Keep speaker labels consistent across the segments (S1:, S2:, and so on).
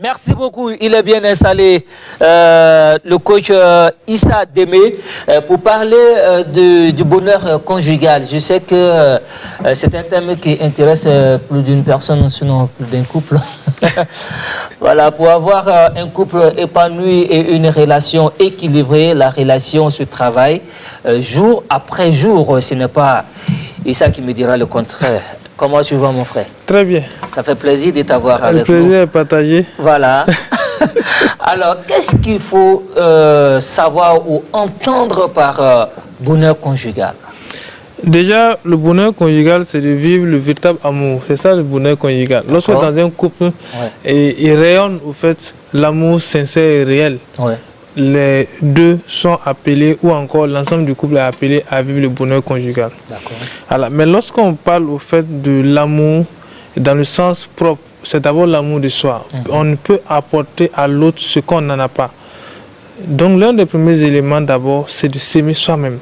S1: Merci beaucoup. Il est bien installé, le coach Issa Démé, pour parler du bonheur conjugal. Je sais que c'est un thème qui intéresse plus d'une personne, sinon plus d'un couple. Voilà, pour avoir un couple épanoui et une relation équilibrée, la relation se travaille jour après jour. Ce n'est pas Issa qui me dira le contraire. Comment tu vas, mon frère?
S2: Très bien.
S1: Ça fait plaisir de t'avoir avec nous.
S2: Le plaisir est partagé.
S1: Voilà. Alors, qu'est-ce qu'il faut savoir ou entendre par bonheur conjugal?
S2: Déjà, le bonheur conjugal, c'est de vivre le véritable amour. C'est ça le bonheur conjugal. Lorsque dans un couple, il rayonne au fait l'amour sincère et réel. Ouais. Les deux sont appelés, ou encore l'ensemble du couple est appelé à vivre le bonheur conjugal. Alors, mais lorsqu'on parle au fait de l'amour dans le sens propre, c'est d'abord l'amour de soi. On ne peut apporter à l'autre ce qu'on n'en a pas. Donc l'un des premiers éléments d'abord, c'est de s'aimer soi-même.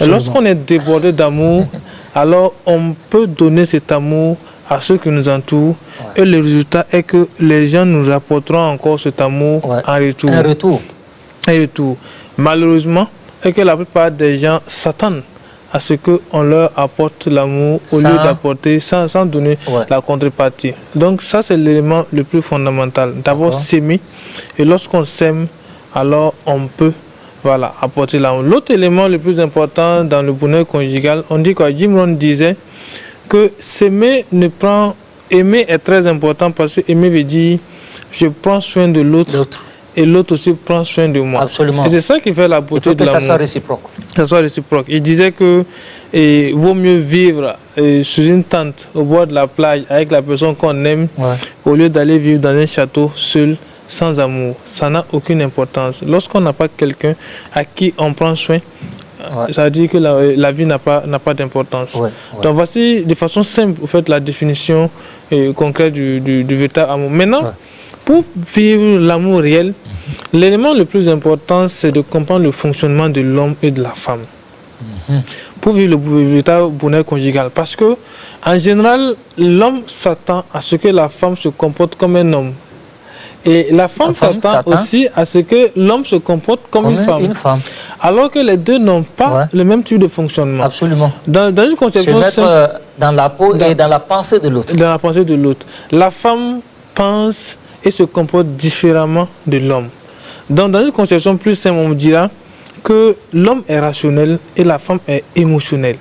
S2: Lorsqu'on est débordé d'amour, alors on peut donner cet amour à ceux qui nous entourent, et le résultat est que les gens nous apporteront encore cet amour en retour.
S1: Un retour.
S2: Et tout. Malheureusement, et que la plupart des gens s'attendent à ce qu'on leur apporte l'amour au lieu d'apporter sans donner la contrepartie. Donc ça, c'est l'élément le plus fondamental. D'abord s'aimer, et lorsqu'on s'aime, alors on peut apporter l'amour. L'autre élément le plus important dans le bonheur conjugal, on dit quoi? Jim Rohn disait que s'aimer aimer est très important, parce que aimer veut dire je prends soin de l'autre. Et l'autre aussi prend soin de moi.
S1: Absolument.
S2: Et c'est ça qui fait la beauté de l'amour.
S1: Que ça soit réciproque.
S2: Ça soit réciproque. Il disait que vaut mieux vivre sous une tente au bord de la plage avec la personne qu'on aime, au lieu d'aller vivre dans un château seul, sans amour. Ça n'a aucune importance. Lorsqu'on n'a pas quelqu'un à qui on prend soin, ça veut dire que la vie n'a pas d'importance. Donc voici de façon simple, en fait, la définition concrète du véritable amour. Maintenant, pour vivre l'amour réel, l'élément le plus important, c'est de comprendre le fonctionnement de l'homme et de la femme. Pour vivre le véritable bonheur conjugal. Parce que, en général, l'homme s'attend à ce que la femme se comporte comme un homme. Et la femme s'attend aussi à ce que l'homme se comporte comme une femme. Alors que les deux n'ont pas le même type de fonctionnement.
S1: Absolument.
S2: Dans une conception simple,
S1: dans la peau et dans la pensée de l'autre.
S2: Dans la pensée de l'autre. La femme pense et se comporte différemment de l'homme. Donc, dans une conception plus simple, on dira que l'homme est rationnel et la femme est émotionnelle.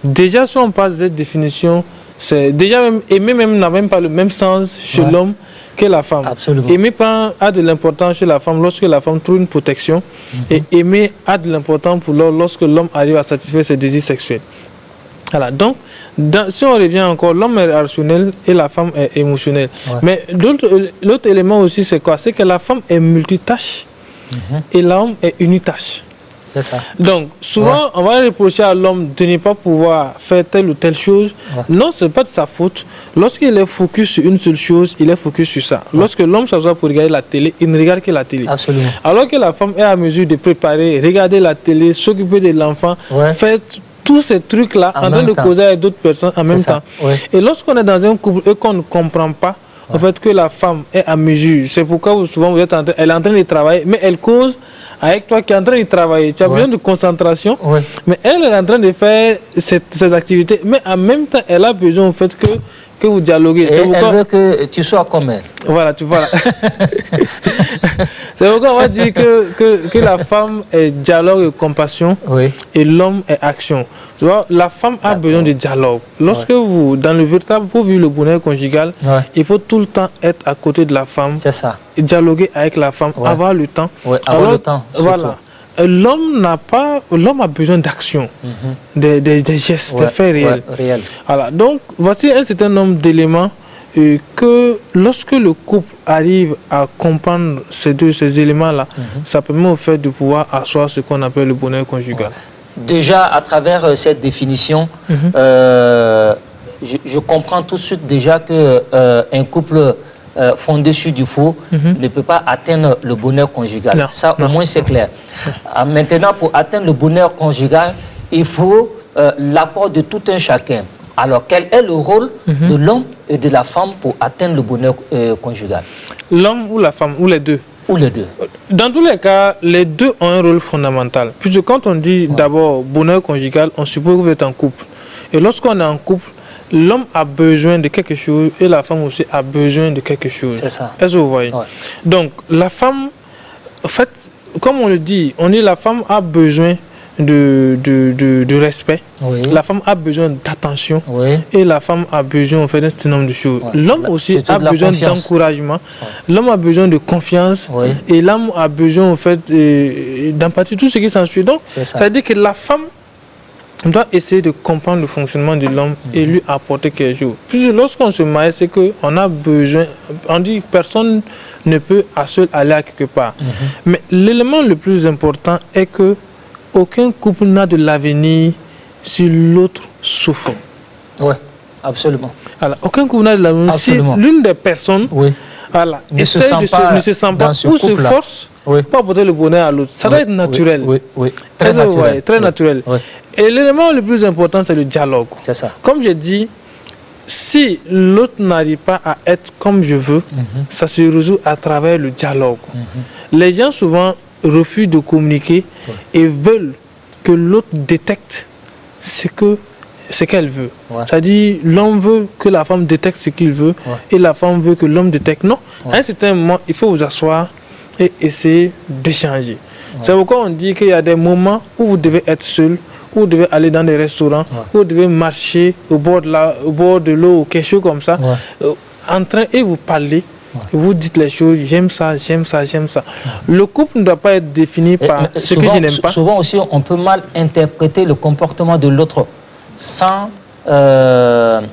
S2: Déjà, si on passe cette définition, c'est déjà aimer n'a même pas le même sens chez l'homme que la femme.
S1: Absolument.
S2: Aimer a de l'importance chez la femme lorsque la femme trouve une protection, et aimer a de l'importance pour l'homme lorsque l'homme arrive à satisfaire ses désirs sexuels. Voilà, donc, si on revient encore, l'homme est rationnel et la femme est émotionnelle. Mais l'autre élément aussi, c'est quoi? C'est que la femme est multitâche et l'homme est unitâche.
S1: C'est ça.
S2: Donc, souvent, on va reprocher à l'homme de ne pas pouvoir faire telle ou telle chose. Non, ce n'est pas de sa faute. Lorsqu'il est focus sur une seule chose, il est focus sur ça. Lorsque l'homme s'assoit pour regarder la télé, il ne regarde que la télé.
S1: Absolument.
S2: Alors que la femme est à mesure de préparer, regarder la télé, s'occuper de l'enfant, faire tous ces trucs-là, en train de causer avec d'autres personnes en même temps. Et lorsqu'on est dans un couple et qu'on ne comprend pas, en fait, que la femme est à mesure, c'est pourquoi souvent vous êtes elle est en train de travailler, mais elle cause avec toi qui est en train de travailler. Tu as besoin de concentration, mais elle est en train de faire ces activités, mais en même temps, elle a besoin en fait que vous dialoguez.
S1: Et elle veut que tu sois comme elle.
S2: Voilà, tu vois. C'est pourquoi on va dire que la femme est dialogue et compassion, et l'homme est action. Tu vois, la femme a besoin de dialogue. Lorsque vous, dans le véritable, pour vivre le bonheur conjugal, il faut tout le temps être à côté de la femme.
S1: C'est ça.
S2: Et dialoguer avec la femme, avoir le temps.
S1: Avoir le temps.
S2: Voilà. L'homme a besoin d'action, des gestes, des faits réels. Voilà. Donc, voici un certain nombre d'éléments que lorsque le couple arrive à comprendre ces éléments-là, ça permet au fait de pouvoir asseoir ce qu'on appelle le bonheur conjugal.
S1: Déjà, à travers cette définition, je comprends tout de suite déjà qu'un couple fondé sur du faux ne peut pas atteindre le bonheur conjugal. Ça, au moins, c'est clair. Maintenant, pour atteindre le bonheur conjugal, il faut l'apport de tout un chacun. Alors, quel est le rôle de l'homme et de la femme pour atteindre le bonheur conjugal?
S2: L'homme ou la femme, ou les deux?
S1: Ou les deux.
S2: Dans tous les cas, les deux ont un rôle fondamental. Puisque quand on dit d'abord bonheur conjugal, on suppose que vous êtes en couple. Et lorsqu'on est en couple, l'homme a besoin de quelque chose et la femme aussi a besoin de quelque chose.
S1: C'est ça.
S2: Est-ce que vous voyez? Donc, la femme, en fait, comme on le dit, la femme a besoin de respect. La femme a besoin d'attention. Et la femme a besoin en fait, d'un certain nombre de choses. L'homme aussi a besoin d'encouragement. L'homme a besoin de confiance. Et l'homme a besoin en fait, d'empathie, tout ce qui s'ensuit. Donc, ça veut dire que la femme doit essayer de comprendre le fonctionnement de l'homme et lui apporter quelque chose. Puis lorsqu'on se marie, c'est qu'on a besoin, on dit que personne ne peut à seul aller à quelque part. Mais l'élément le plus important est que aucun couple n'a de l'avenir si l'autre souffre.
S1: Oui, absolument.
S2: Alors, aucun couple n'a de l'avenir si l'une des personnes
S1: ne se sent pas
S2: ou se force pas apporter le bonheur à l'autre. Ça doit être naturel.
S1: Très naturel.
S2: Très naturel. Et l'élément le plus important, c'est le dialogue.
S1: C'est ça.
S2: Comme je dis, si l'autre n'arrive pas à être comme je veux, ça se résout à travers le dialogue. Les gens souvent refusent de communiquer et veulent que l'autre détecte ce qu'elle veut. C'est-à-dire, l'homme veut que la femme détecte ce qu'il veut et la femme veut que l'homme détecte. Non, à un certain moment, il faut vous asseoir et essayer d'échanger. C'est pourquoi on dit qu'il y a des moments où vous devez être seul, où vous devez aller dans des restaurants, où vous devez marcher au bord de l'eau ou quelque chose comme ça, en train et vous parlez. Vous dites les choses, j'aime ça, j'aime ça, j'aime ça. Le couple ne doit pas être défini par ce que je n'aime pas.
S1: Souvent aussi, on peut mal interpréter le comportement de l'autre sans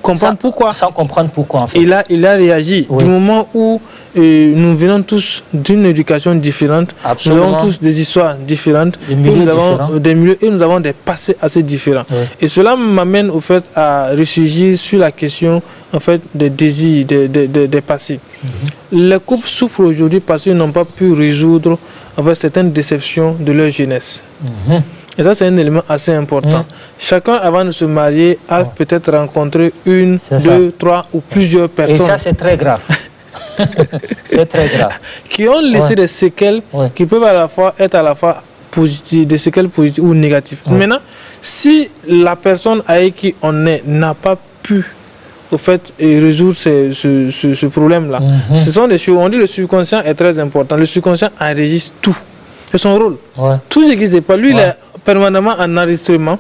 S2: comprendre pourquoi.
S1: Sans comprendre pourquoi. En fait.
S2: Il a réagi. Du moment où nous venons tous d'une éducation différente, nous avons tous des histoires différentes, des milieux et nous avons des passés assez différents. Et cela m'amène au fait à ressurgir sur la question en fait des désirs, des passés. Les couples souffrent aujourd'hui parce qu'ils n'ont pas pu résoudre en fait, certaines déceptions de leur jeunesse. Et ça, c'est un élément assez important. Chacun, avant de se marier, a peut-être rencontré une, deux, trois ou plusieurs personnes.
S1: Et ça, c'est très grave. C'est très grave.
S2: Qui ont laissé des séquelles qui peuvent à la fois être à la fois positives, des séquelles positives ou négatives. Maintenant, si la personne avec qui on est n'a pas pu au fait résoudre ce problème-là, ce sont des choses, on dit le subconscient est très important. Le subconscient enregistre tout. C'est son rôle. Tout ce qui se passe, lui, il est permanemment en enregistrement.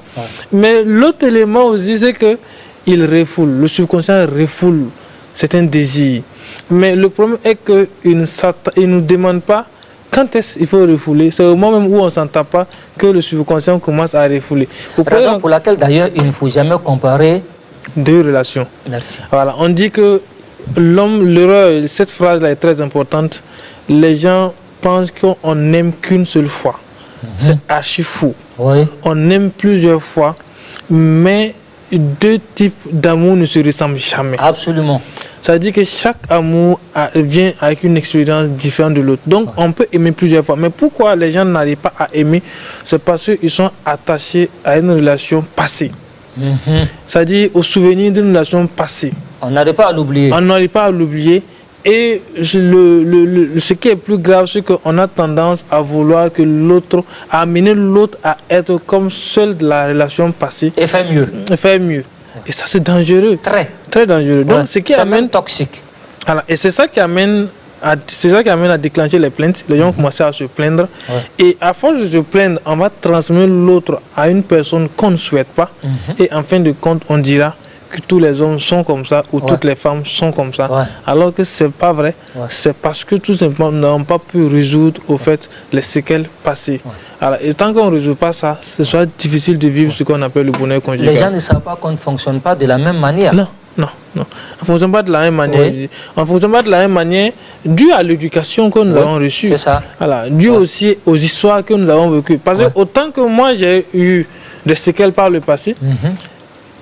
S2: Mais l'autre élément aussi, c'est qu'il refoule. Le subconscient refoule certains désirs. Mais le problème est qu'il ne nous demande pas quand est-ce qu'il faut refouler. C'est au moment même où on ne s'entend pas que le subconscient commence à refouler.
S1: Raison pour laquelle, d'ailleurs, il ne faut jamais comparer
S2: deux relations.
S1: Merci.
S2: Voilà, on dit que l'homme, l'erreur, cette phrase-là est très importante. Les gens pensent qu'on n'aime qu'une seule fois. C'est archi fou. On aime plusieurs fois, mais deux types d'amour ne se ressemblent jamais.
S1: Absolument.
S2: Ça veut dire que chaque amour vient avec une expérience différente de l'autre. Donc, on peut aimer plusieurs fois. Mais pourquoi les gens n'arrivent pas à aimer? C'est parce qu'ils sont attachés à une relation passée. C'est-à-dire au souvenir d'une relation passée.
S1: On n'arrive pas à l'oublier.
S2: On n'arrive pas à l'oublier. Et ce qui est plus grave, c'est qu'on a tendance à vouloir que l'autre, à amener l'autre à être comme seul de la relation passée.
S1: Et faire mieux.
S2: Et faire mieux. Et ça, c'est dangereux. Très dangereux. Donc, ce qui amène
S1: toxique.
S2: Alors, et c'est ça qui amène à déclencher les plaintes. Les gens commencent à se plaindre. Et à force de se plaindre, on va transmettre l'autre à une personne qu'on ne souhaite pas. Et en fin de compte, on dira que tous les hommes sont comme ça ou toutes les femmes sont comme ça. Alors que ce n'est pas vrai. C'est parce que tout simplement, nous n'avons pas pu résoudre au fait les séquelles passées. Alors, et tant qu'on ne résout pas ça, ce sera difficile de vivre ce qu'on appelle le bonheur conjugal.
S1: Les gens ne savent pas qu'on ne fonctionne pas de la même manière.
S2: Non. On ne fonctionne pas de la même manière. On ne fonctionne pas de la même manière dû à l'éducation que nous avons reçue.
S1: C'est ça.
S2: Voilà, dû aussi aux histoires que nous avons vécues. Parce que autant que moi j'ai eu des séquelles par le passé,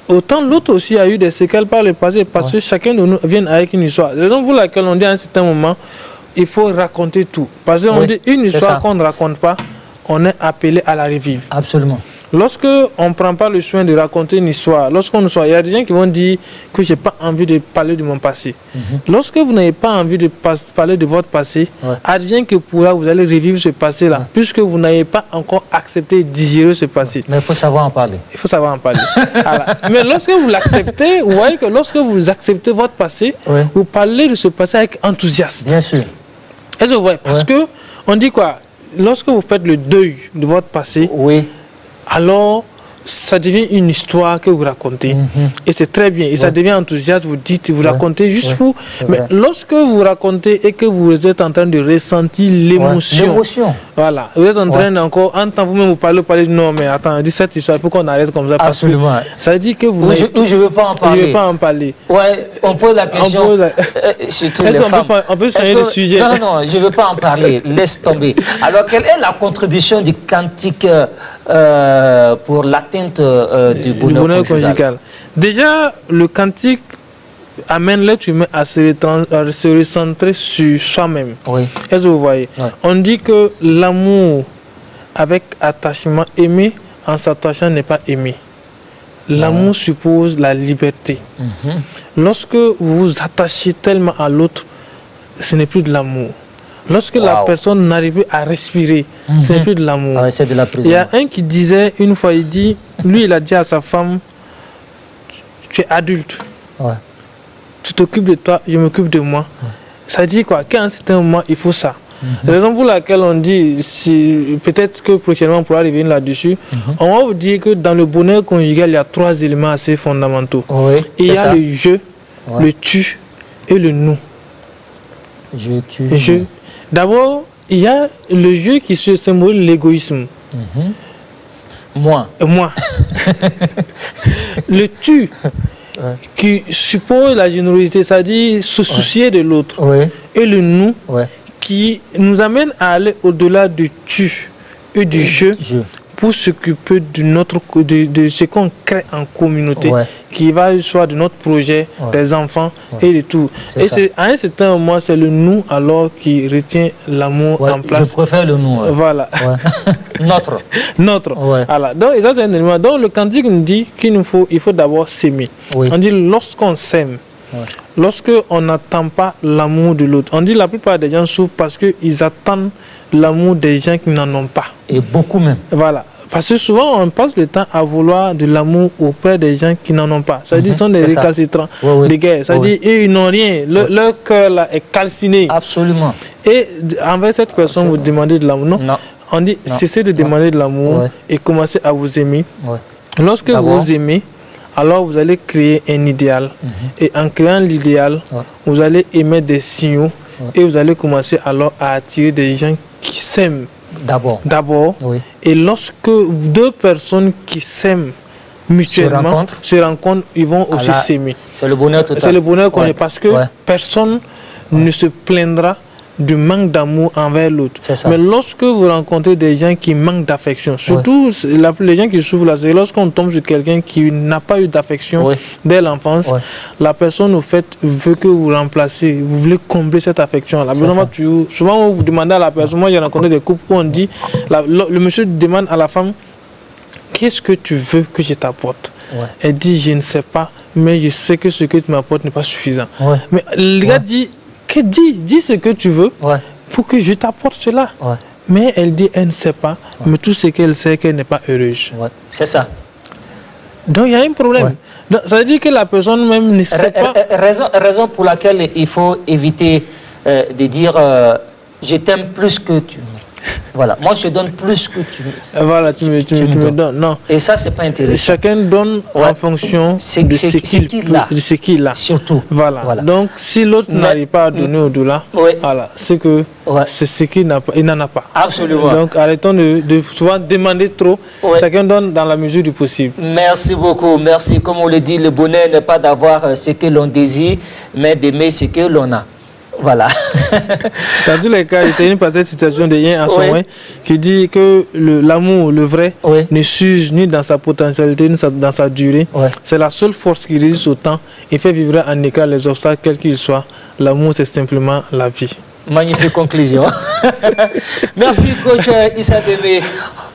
S2: autant l'autre aussi a eu des séquelles par le passé. Parce que chacun de nous vient avec une histoire. La raison pour laquelle on dit à un certain moment, il faut raconter tout. Parce qu'on dit une histoire qu'on ne raconte pas, on est appelé à la revivre.
S1: Absolument.
S2: Lorsque on ne prend pas le soin de raconter une histoire, il y a des gens qui vont dire que je n'ai pas envie de parler de mon passé. Lorsque vous n'avez pas envie de parler de votre passé, advient que pour là, vous allez revivre ce passé-là, puisque vous n'avez pas encore accepté et digéré ce passé.
S1: Mais il faut savoir en parler.
S2: Il faut savoir en parler. Mais lorsque vous l'acceptez, vous voyez que lorsque vous acceptez votre passé, vous parlez de ce passé avec enthousiasme.
S1: Bien sûr.
S2: Est-ce que vous voyez? Parce que on dit quoi? Lorsque vous faites le deuil de votre passé, alors ça devient une histoire que vous racontez. Et c'est très bien. Et ça devient enthousiaste, vous dites, vous racontez juste pour... Mais lorsque vous racontez et que vous êtes en train de ressentir l'émotion, voilà, vous êtes en train d'encore, en temps vous-même vous parlez, non mais attends, dis cette histoire, il faut qu'on arrête comme ça.
S1: Absolument.
S2: Parce que ça dit que vous...
S1: je ne veux pas en parler.
S2: Je ne veux pas en parler.
S1: Ouais, on pose la question. Surtout les femmes.
S2: On peut changer de sujet.
S1: Non, non, je ne veux pas en parler. Laisse tomber. Alors, quelle est la contribution du cantique pour l'atteinte du bonheur conjugal?
S2: Déjà, le cantique amène l'être humain à se recentrer sur soi-même. Est-ce que vous voyez? On dit que l'amour avec attachement, aimer en s'attachant n'est pas aimer. L'amour suppose la liberté. Lorsque vous vous attachez tellement à l'autre, ce n'est plus de l'amour. Lorsque la personne n'arrive plus à respirer, ce n'est plus de l'amour. Il y a un qui disait une fois, lui il a dit à sa femme, tu es adulte, tu t'occupes de toi, je m'occupe de moi. Ça dit quoi? Qu'à un certain moment, il faut ça. La raison pour laquelle on dit, peut-être que prochainement on pourra revenir là-dessus, on va vous dire que dans le bonheur conjugal, il y a 3 éléments assez fondamentaux. Il y a le je, le tu et le nous. Je. D'abord, il y a le je qui se symbolise l'égoïsme.
S1: Moi.
S2: Le tu qui suppose la générosité, c'est-à-dire se soucier de l'autre. Et le nous qui nous amène à aller au-delà du tu et du je pour s'occuper de ce qu'on crée en communauté, qui va soit de notre projet, des enfants et de tout. Et c'est à un certain moment, c'est le nous alors qui retient l'amour en place.
S1: Je préfère le nous.
S2: Voilà. Notre. Voilà. Donc, ça, c'est un élément. Donc, le cantique nous dit qu'il faut d'abord s'aimer. On dit lorsqu'on s'aime, lorsqu'on n'attend pas l'amour de l'autre. On dit la plupart des gens souffrent parce qu'ils attendent l'amour des gens qui n'en ont pas.
S1: Et beaucoup même.
S2: Voilà. Parce que souvent, on passe le temps à vouloir de l'amour auprès des gens qui n'en ont pas. Ça veut dire qu'ils sont des récalcitrants, des guerres. Ça veut dire qu'ils n'ont rien. Leur cœur là est calciné.
S1: Absolument.
S2: Et envers cette personne, vous demandez de l'amour. Non. On dit cessez de demander de l'amour et commencez à vous aimer. Lorsque vous aimez, alors vous allez créer un idéal. Et en créant l'idéal, vous allez émettre des signaux et vous allez commencer alors à attirer des gens qui s'aiment. D'abord. Et lorsque 2 personnes qui s'aiment mutuellement se rencontrent, ils vont aussi s'aimer.
S1: C'est le bonheur total.
S2: C'est le bonheur qu'on est parce que personne ne se plaindra du manque d'amour envers l'autre. Mais lorsque vous rencontrez des gens qui manquent d'affection, surtout les gens qui souffrent là, c'est lorsqu'on tombe sur quelqu'un qui n'a pas eu d'affection dès l'enfance, la personne au fait veut que vous remplacez, vous voulez combler cette affection là. Souvent vous demandez à la personne, moi j'ai rencontré des couples où on dit, le monsieur demande à la femme, qu'est-ce que tu veux que je t'apporte? Elle dit, je ne sais pas, mais je sais que ce que tu m'apportes n'est pas suffisant. Mais le gars dit, dis ce que tu veux pour que je t'apporte cela. Mais elle dit, elle ne sait pas, mais tout ce qu'elle sait, qu'elle n'est pas heureuse.
S1: C'est ça.
S2: Donc il y a un problème. Donc, ça veut dire que la personne même ne sait pas.
S1: Raison pour laquelle il faut éviter de dire je t'aime plus que tu. Voilà, moi je te donne plus que tu.
S2: Voilà, tu me donnes. Non.
S1: Et ça, c'est pas intéressant.
S2: Chacun donne en fonction de ce qu'il a.
S1: Surtout.
S2: Voilà. Donc, si l'autre n'arrive pas à donner au-delà, voilà, c'est que c'est ce qu'il n'a pas. Il n'en a pas.
S1: Absolument.
S2: Donc, arrêtons de souvent demander trop. Chacun donne dans la mesure du possible.
S1: Merci beaucoup. Merci. Comme on le dit, le bonheur n'est pas d'avoir ce que l'on désire, mais d'aimer ce que l'on a. Voilà.
S2: Dans tous les cas, il y a une passée citation de Yen Asomwe qui dit que l'amour, le vrai, ne s'use ni dans sa potentialité ni dans sa durée. C'est la seule force qui résiste au temps et fait vivre en écart les obstacles, quels qu'ils soient. L'amour, c'est simplement la vie.
S1: Magnifique conclusion. Merci, coach Issa Deme.